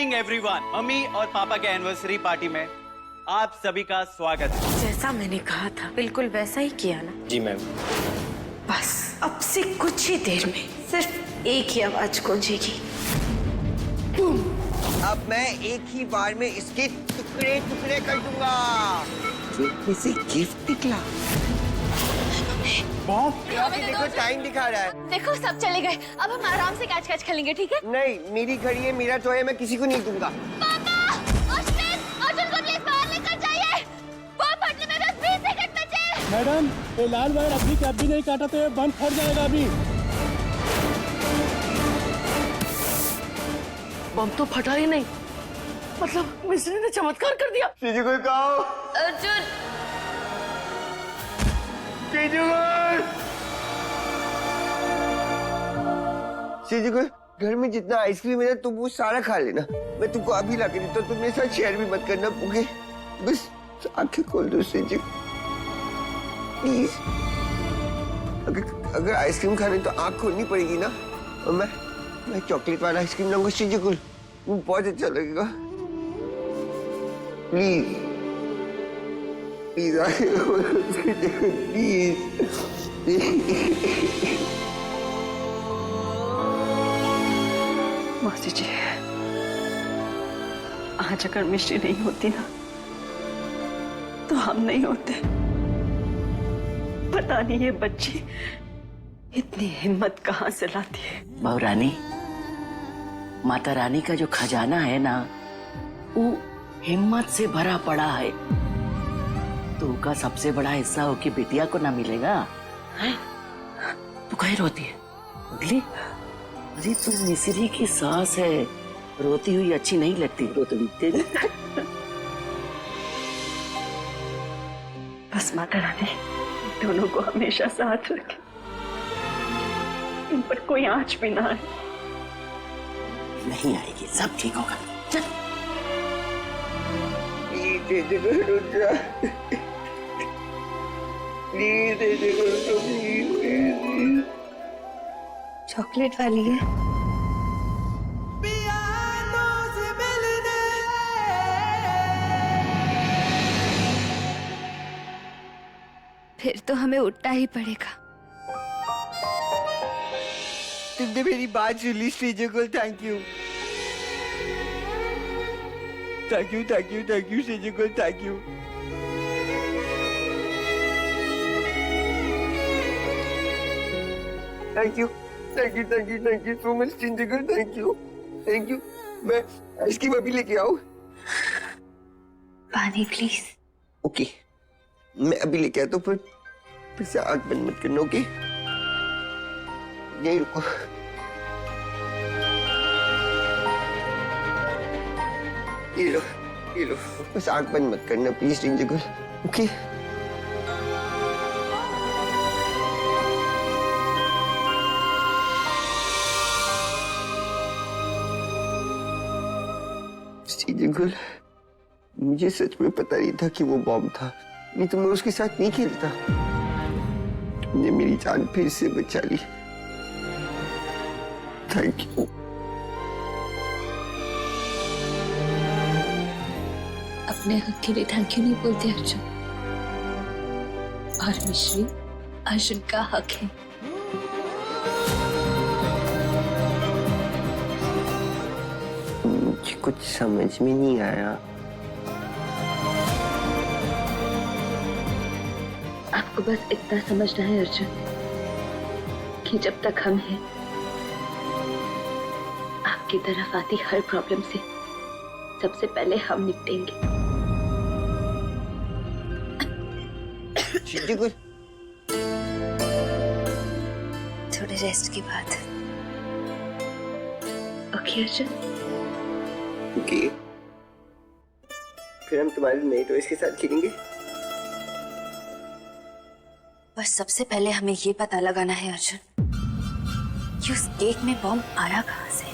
Evening everyone. Mummy और पापा के एनिवर्सरी पार्टी में आप सभी का स्वागत है। जैसा मैंने कहा था बिल्कुल वैसा ही किया ना? जी मैम। बस अब से कुछ ही देर में सिर्फ एक ही आवाज गूंजेगी। अब मैं एक ही बार में इसके टुकड़े टुकड़े कर दूंगा। इसे गिफ्ट निकला। देखो टाइम दिखा रहा है। देखो सब चले गए, अब हम आराम से कैच खेलेंगे, ठीक है? नहीं, मेरी घड़ी है, मेरा तो है, मैं किसी को नहीं दूंगा। पापा, अर्जुन को प्लीज बाहर लेकर जाइए। बम फटने में बस 20 सेकंड बचे। मैडम, ये लाल वायर अभी के अभी नहीं काटा तो ये बम फट जाएगा अभी। बम तो फटा ही नहीं, मतलब मिस्त्री ने चमत्कार कर दिया। सीजू कहो। अर्जुन, सीजू घर में जितना आइसक्रीम है ना तुम वो सारा खा लेना। मैं तुमको अभी ला के देता हूँ, तुम मेरे साथ शेयर भी मत करना। ओके, बस आंखें खोल दो सीजू प्लीज। अगर आइसक्रीम खाने तो आंख खोलनी पड़ेगी ना। और मैं चॉकलेट वाला आइसक्रीम लाऊंगा सीजू, वो बहुत अच्छा लगेगा। प्लीज प्लीज मौसी जी, आज अगर मिश्री नहीं होती ना तो हम नहीं होते। पता नहीं ये बच्ची इतनी हिम्मत कहाँ से लाती है। बहू रानी, माता रानी का जो खजाना है ना वो हिम्मत से भरा पड़ा है। तो का सबसे बड़ा हिस्सा हो कि बिटिया को ना मिलेगा है? तू कहीं रोती है अगली? अरे तू मिस्री की सास है, रोती हुई अच्छी नहीं लगती, रो तो तेरी। बस माता रानी दोनों को हमेशा साथ रखे, इन पर कोई आंच भी ना आए। नहीं आएगी, सब ठीक होगा। चल चॉकलेट वाली है। फिर तो हमें उठना ही पड़ेगा। तुमने मेरी बात सुन ली सीजू को। थैंक यू सीजू को, thank you. Thank you so much Siju को, थैंक यू। मैं आइसक्रीम अभी लेके आऊं? पानी प्लीज। ओके, मैं अभी लेके आता हूँ, फिर से आंख बंद मत करना। ओके, यही रुको। ये लो, बस आंख बंद मत करना प्लीज रिंजगुल। ओके, रिंजगुल, मुझे सच में पता नहीं था कि वो बॉम्ब था, नहीं तो मैं उसके साथ नहीं खेलता। तुमने मेरी जान फिर से बचा ली, थैंक यू। अपने हक के लिए थैंक यू नहीं बोलते अर्जुन, और मिश्री अर्जुन का हक है। मुझे कुछ समझ में नहीं आया। आपको बस इतना समझना है अर्जुन कि जब तक हम हैं, आपकी तरफ आती हर प्रॉब्लम से सबसे पहले हम निपटेंगे। थोड़े रेस्ट की बात। ओके अर्जुन? ओके, फिर हम तुम्हारे नए टॉयज के साथ खेलेंगे। बस सबसे पहले हमें ये पता लगाना है अर्जुन कि उस केक में बॉम्ब आया कहाँ से।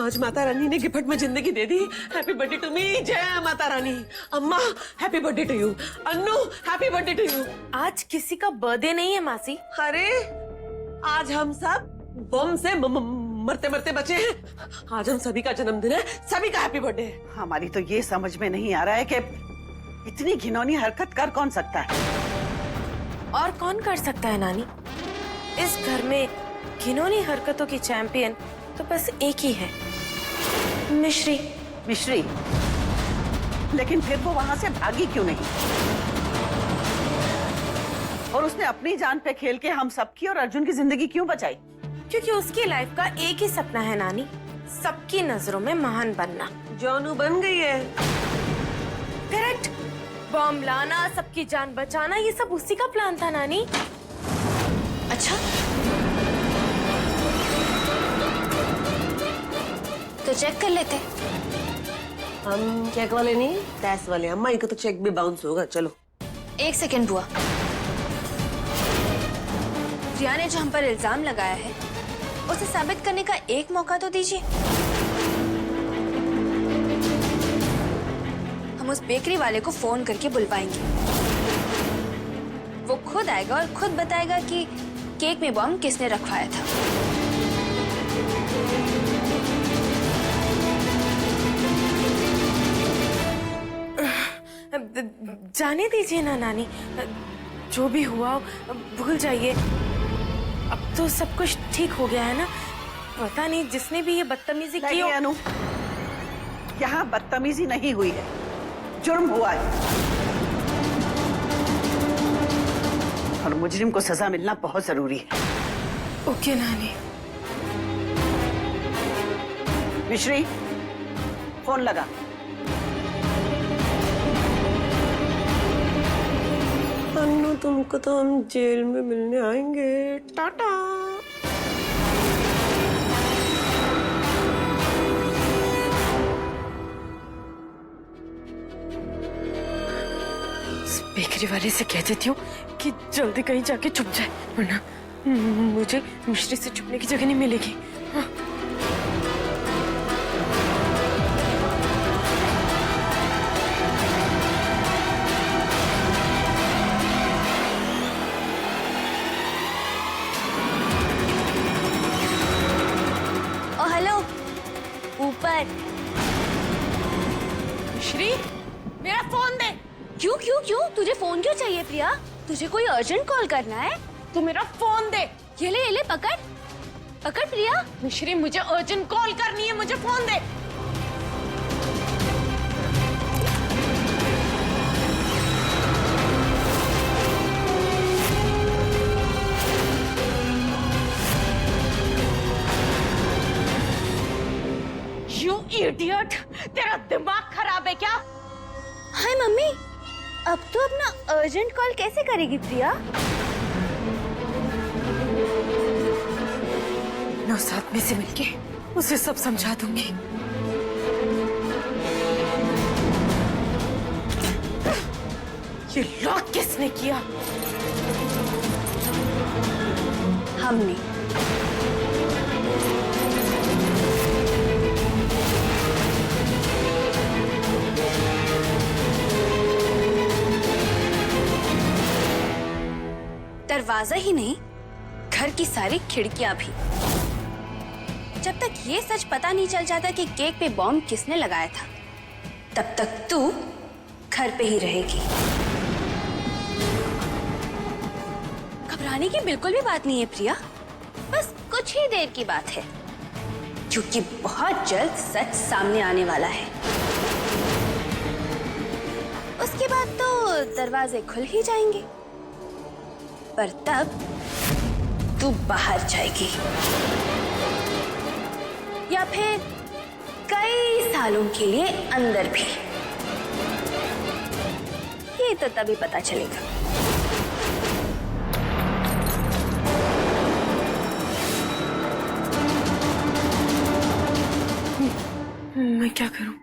आज माता रानी ने गिफ्ट में जिंदगी दे दी। Happy birthday to me. जय माता रानी। अम्मा happy birthday to you. Annu happy birthday to you. आज किसी का बर्थडे नहीं है मासी। अरे आज हम सब बम से मरते मरते बचे हैं। आज हम सभी का जन्मदिन है, सभी का हैप्पी बर्थडे है। हमारी तो ये समझ में नहीं आ रहा है कि इतनी घिनौनी हरकत कर कौन सकता है। और कौन कर सकता है नानी? इस घर में घिनौनी हरकतों की चैंपियन तो बस एक ही है, मिश्री। मिश्री? लेकिन फिर वो वहां से भागी क्यों नहीं? और उसने अपनी जान पे खेल के हम सबकी और अर्जुन की जिंदगी क्यों बचाई? क्योंकि उसकी लाइफ का एक ही सपना है नानी, सबकी नजरों में महान बनना। जानू बन गई है। करेक्ट। बॉम्ब लाना, सबकी जान बचाना, ये सब उसी का प्लान था नानी। अच्छा, तो चेक कर लेते। हम चेक वाले नहीं, टैक्स वाले। अम्मा को तो चेक भी बाउंस होगा। चलो। एक सेकंड बुआ, रिया ने जो हम पर इल्जाम लगाया है उसे साबित करने का एक मौका तो दीजिए। हम उस बेकरी वाले को फोन करके बुलवाएंगे। वो खुद आएगा और खुद बताएगा कि केक में बॉम्ब किसने रखवाया था। जाने दीजिए ना नानी, जो भी हुआ भूल जाइए। अब तो सब कुछ ठीक हो गया है ना। पता नहीं जिसने भी ये बदतमीजी की हो। अनु, यहाँ बदतमीजी नहीं हुई है, जुर्म हुआ है और मुजरिम को सजा मिलना बहुत जरूरी है। ओके नानी। मिश्री, फोन लगा। अन्नू, तुमको तो हम जेल में मिलने आएंगे। टाटा। बेकरी वाले से कह देती हूँ कि जल्दी कहीं जाके छुप जाए, वरना मुझे मिश्री से छुपने की जगह नहीं मिलेगी। हाँ। ओ हेलो, ऊपर। मिश्री, मेरा फोन दे। क्यों क्यों क्यों? तुझे फोन क्यों चाहिए प्रिया? तुझे कोई अर्जेंट कॉल करना है? तू मेरा फोन दे। ये ले पकड़ पकड़ प्रिया। मिश्री, मुझे अर्जेंट कॉल करनी है, मुझे फोन दे। यू इडियट, तेरा दिमाग खराब है क्या? हाय मम्मी, अब तो अपना अर्जेंट कॉल कैसे करेगी प्रिया? नौसाद में से मिलके उसे सब समझा दूंगी। ये लॉक किसने किया? हमने। दरवाजा ही नहीं, घर की सारी खिड़कियां भी। जब तक ये सच पता नहीं चल जाता कि केक पे बॉम्ब किसने लगाया था, तब तक तू घर पे ही रहेगी। घबराने की बिल्कुल भी बात नहीं है प्रिया, बस कुछ ही देर की बात है, क्योंकि बहुत जल्द सच सामने आने वाला है। उसके बाद तो दरवाजे खुल ही जाएंगे, पर तब तू बाहर जाएगी, या फिर कई सालों के लिए अंदर भी। ये तो तभी पता चलेगा। मैं क्या करूं?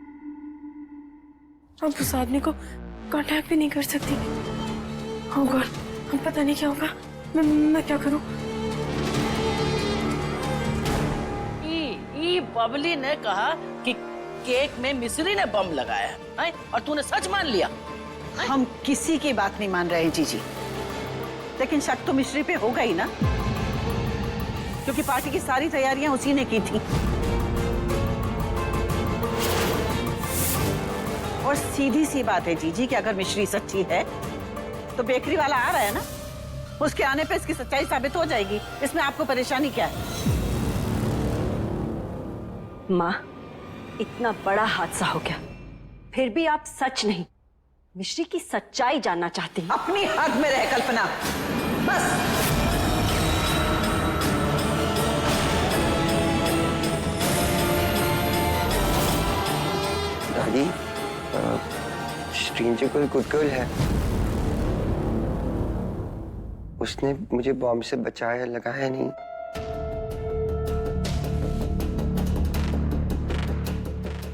अब उस आदमी को कांटेक्ट भी नहीं कर सकती। Oh God, अब पता नहीं क्या होगा। मैं क्या करूं? बबली ने कहा कि केक में मिश्री ने बम लगाया है और तूने सच मान लिया। हम किसी की बात नहीं मान रहे हैं जीजी, लेकिन शक तो मिश्री पे होगा ही ना। क्योंकि पार्टी की सारी तैयारियां उसी ने की थी। और सीधी सी बात है जीजी कि अगर मिश्री सच्ची है तो बेकरी वाला आ रहा है ना, उसके आने पे इसकी सच्चाई साबित हो जाएगी। इसमें आपको परेशानी क्या है? माँ, इतना बड़ा हादसा हो गया, फिर भी आप सच नहीं, मिश्री की सच्चाई जानना चाहती हैं। अपनी हद में रह कल्पना, बस। दादी, स्ट्रेंजर कोई गुड गर्ल है, उसने मुझे बॉम्ब से बचाया, लगाया नहीं।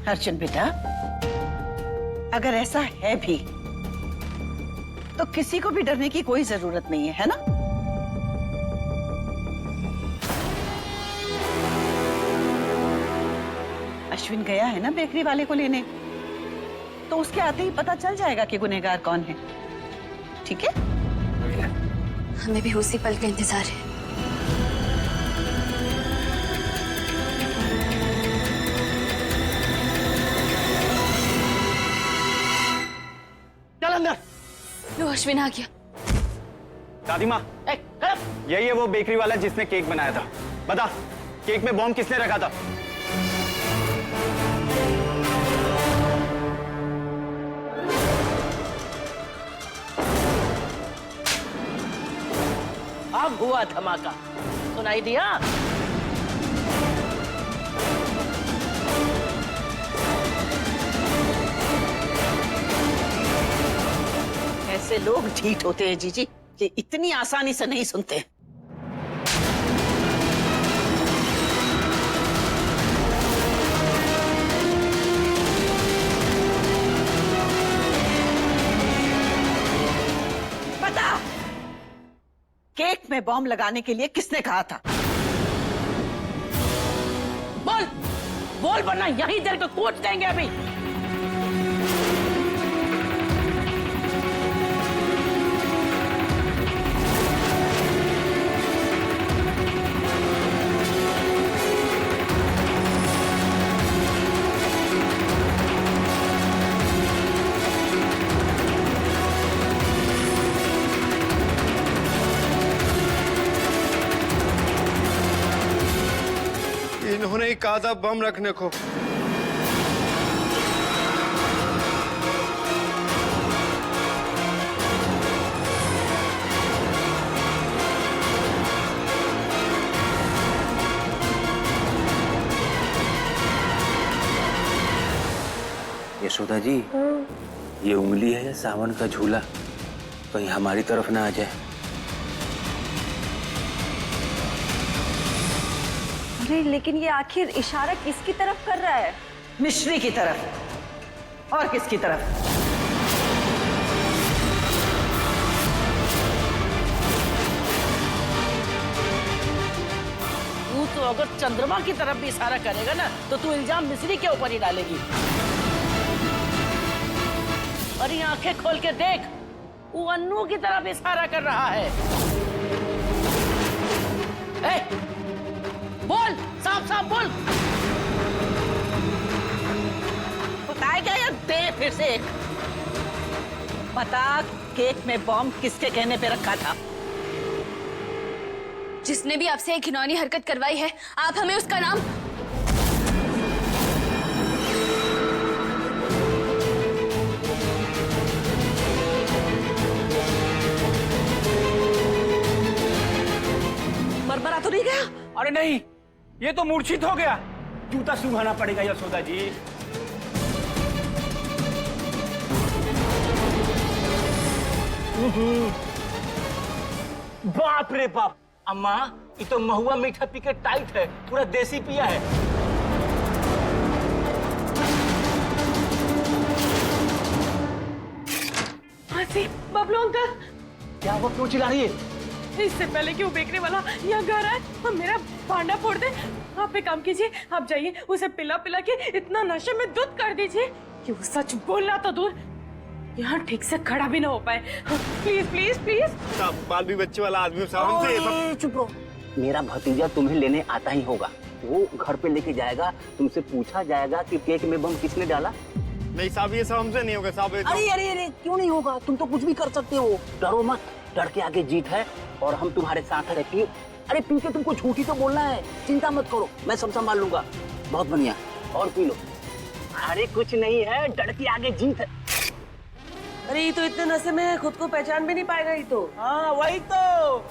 अर्जुन बेटा, अगर ऐसा है भी तो किसी को भी डरने की कोई जरूरत नहीं है ना? अश्विन गया है ना बेकरी वाले को लेने, तो उसके आते ही पता चल जाएगा कि गुनहगार कौन है। ठीक है? हमें भी उसी पल का इंतजार है। चल अंदर। लो, अश्विन आ गया। दादी माँ, यही है वो बेकरी वाला जिसने केक बनाया था। बता, केक में बॉम्ब किसने रखा था? अब हुआ धमाका, सुनाई दिया? ऐसे लोग ढीठ होते हैं जीजी कि इतनी आसानी से नहीं सुनते। बता, केक में बॉम्ब लगाने के लिए किसने कहा था? बोल बोल, वरना यहीं तेरे को कूट देंगे अभी। इन्होंने ही कहा था बम रखने को। यशोदा जी, ये उंगली है सावन का झूला, कहीं हमारी तरफ ना आ जाए। अरे लेकिन ये आखिर इशारा किसकी तरफ कर रहा है? मिश्री की तरफ। और किसकी तरफ? तू तो अगर चंद्रमा की तरफ भी इशारा करेगा ना तो तू इल्जाम मिश्री के ऊपर ही डालेगी। और ये आंखें खोल के देख, वो अन्नू की तरफ इशारा कर रहा है। बोल, साफ साफ बोल। बताया क्या या दे फिर से? बता, केक में बॉम्ब किसके कहने पे रखा था? जिसने भी आपसे एक घिनौनी हरकत करवाई है, आप हमें उसका नाम। मरमरा तो नहीं गया? अरे नहीं, ये तो मूर्छित हो गया। जूता सुंघाना पड़ेगा यशोदा जी। बाप रे बाप, अम्मा ये तो महुआ मीठा पी के टाइट है, थोड़ा देसी पिया है। बबलू अंकल, क्या वो क्यों चिल्ला रही है? इससे पहले कि वो बेकरी वाला यहाँ घर आए और मेरा भांडा फोड़ दे, आप एक काम कीजिए, आप जाइए उसे पिला पिला के इतना नशे में धुत कर दीजिए कि वो सच बोलना तो दूर, यहाँ ठीक से खड़ा भी ना हो पाए। Please please please. बाल भी बच्चे वाला आदमी सावन से चुप रहो, मेरा भतीजा तुम्हें लेने आता ही होगा। वो घर पे लेके जाएगा, तुमसे पूछा जाएगा कि केक में बम किसने डाला। नहीं साहब, ये सब हमसे नहीं होगा साहब। अरे अरे अरे, क्यों नहीं होगा? तुम तो कुछ भी कर सकते हो। डरो मत, डर के आगे जीत है और हम तुम्हारे साथ है। पी, अरे पी के तुमको झूठी तो बोलना है, चिंता मत करो, मैं सब संभाल लूंगा। बहुत बढ़िया, और पी लो। अरे कुछ नहीं है, डर के आगे जीत है। अरे ये तो इतने नशे में खुद को पहचान भी नहीं पाएगा। ये तो हाँ वही तो,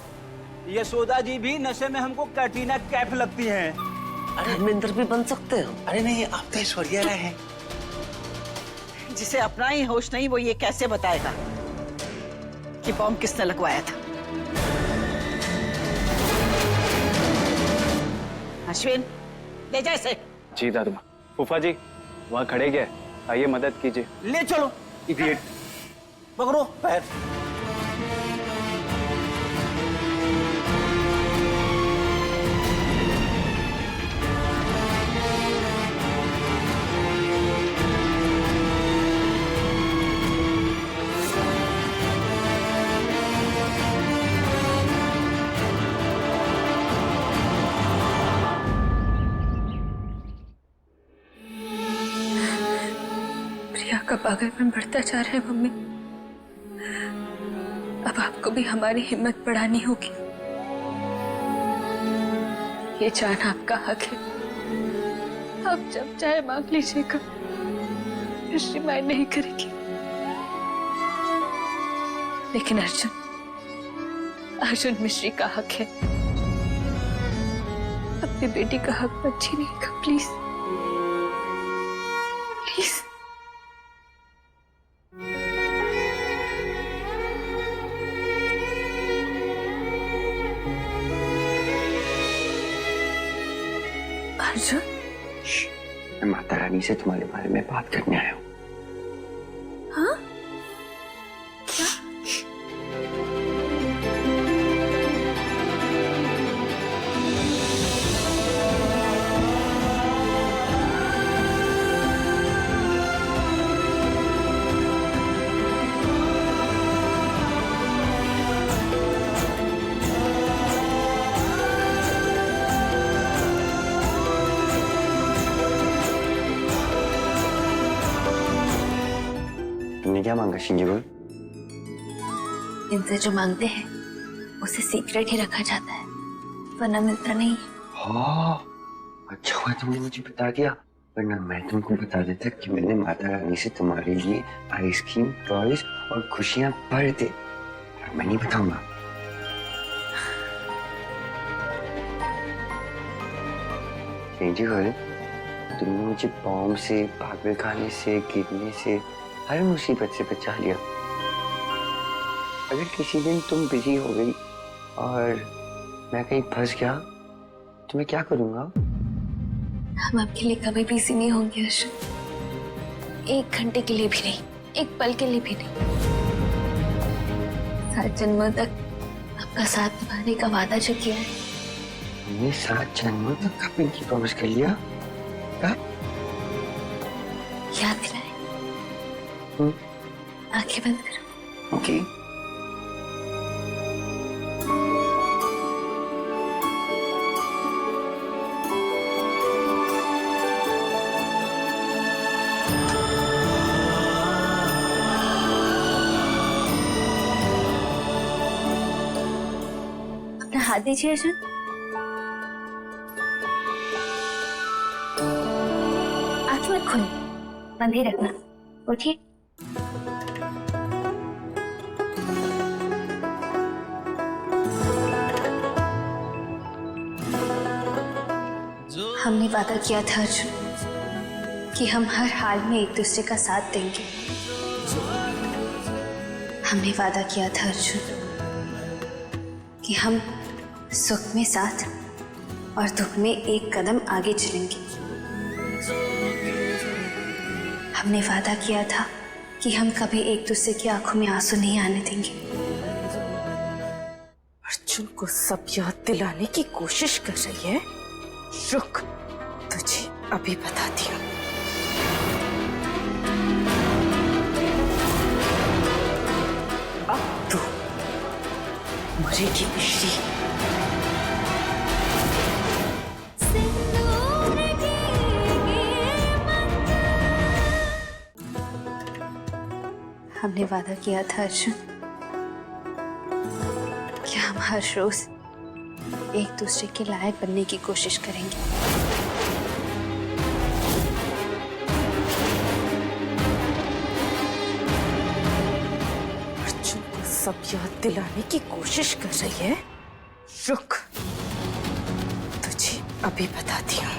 यशोदा जी भी नशे में हमको कैटरीना कैफ लगती हैं। अरे धर्मेंद्र भी बन सकते हो। अरे नहीं, आप तो ऐश्वर्या राय हैं। जिसे अपना ही होश नहीं, वो ये कैसे बताएगा कि बॉम्ब किसने लगवाया था? अश्विन, ले जा इसे। जी दादी माँ। फूफा जी वहाँ खड़े गए, आइए मदद कीजिए। ले चलो। इडियट, पकड़ो पैर। प्रिया का पागलपन बढ़ता जा रहा है मम्मी। अब आपको भी हमारी हिम्मत बढ़ानी होगी। ये जान आपका हक है, आप जब चाहे मांग लीजिएगा, मिश्री माइंड नहीं करेगी। लेकिन अर्जुन मिश्री का हक है, अपनी बेटी का हक मत छीनिएगा प्लीज, प्लीज। अर्जुन, मैं माता रानी से तुम्हारे बारे में बात करने आया हूँ। हाँ? क्या? तुमने क्या मांगा शिंजी बोल? इनसे जो मांगते हैं उसे सीक्रेट ही रखा जाता है, वरना मिलता नहीं। हाँ, अच्छा हुआ तुमने मुझे बता दिया, वरना मैं तुमको बता देता कि मैंने माता रानी से तुम्हारे लिए आइसक्रीम, टॉयज और खुशियां भर दे, और मैं नहीं बताऊंगा। शिंजी बोल, तुमने मुझे बॉम्ब से, पागल खाने से, गिरने से, हर मुसीबत से बचा लिया। अगर किसी दिन तुम बिजी हो गई और मैं कहीं फंस गया तो मैं क्या करूंगा? हम आपके लिए कभी बिजी नहीं होंगे अर्जुन, एक घंटे के लिए भी नहीं, एक पल के लिए भी नहीं। 7 जन्मों तक आपका साथ निभाने का वादा जो किया है। हमने 7 जन्मों तक का पिंकी प्रॉमिस कर लिया। याद दिलाए। आंखें बंद करो। ओके। अपना हाथ दीजिए अर्जुन। आंखें मत खोलो, बंद ही रखना। उठिए। हमने वादा किया था अर्जुन कि हम हर हाल में एक दूसरे का साथ देंगे। हमने वादा किया था अर्जुन कि हम सुख में साथ और दुख में एक कदम आगे चलेंगे। हमने वादा किया था कि हम कभी एक दूसरे की आंखों में आंसू नहीं आने देंगे। अर्जुन को सब याद दिलाने की कोशिश कर रही है। रुक, तुझे अभी बताती हूँ। अब तू मरेगी मिश्री। हमने वादा किया था अर्जुन कि हम हर रोज एक दूसरे के लायक बनने की कोशिश करेंगे। अर्जुन को सब याद दिलाने की कोशिश कर रही है। रुक, तुझे अभी बताती हूँ।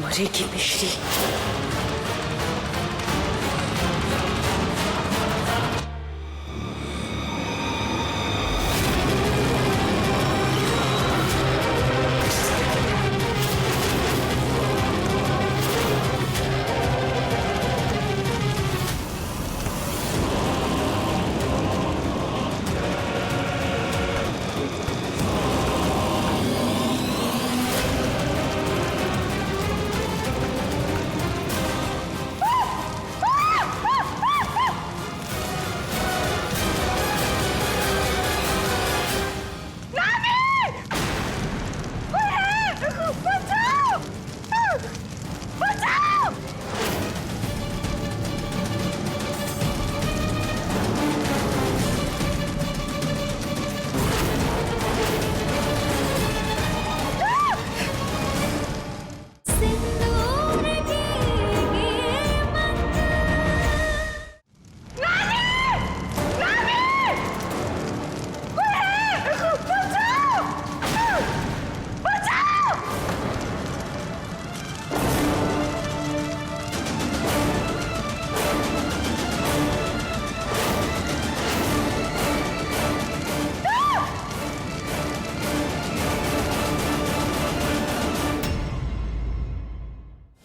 मरेगी मिश्री।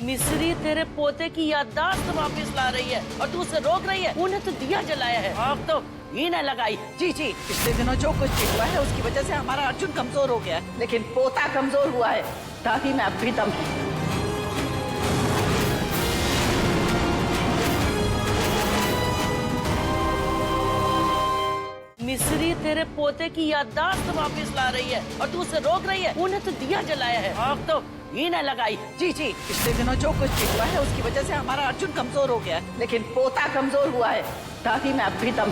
मिस्री तेरे पोते की याददाश्त वापस ला रही है और तू उसे रोक रही है। उन्हें तो दिया जलाया है, आग तो ही न लगाई। जी जी, पिछले दिनों जो कुछ भी हुआ है उसकी वजह से हमारा अर्जुन कमजोर हो गया है, लेकिन पोता कमजोर हुआ है। ताकि मैं अब भी दम मिस्री तेरे पोते की याददाश्त वापस ला रही है और तू उसे रोक रही है। उन्हें तो दिया जलाया है, आग तो ही न लगाई। जी जी, पिछले दिनों जो कुछ भी हुआ है उसकी वजह से हमारा अर्जुन कमजोर हो गया है, लेकिन पोता कमजोर हुआ है। ताकि मैं अब भी दम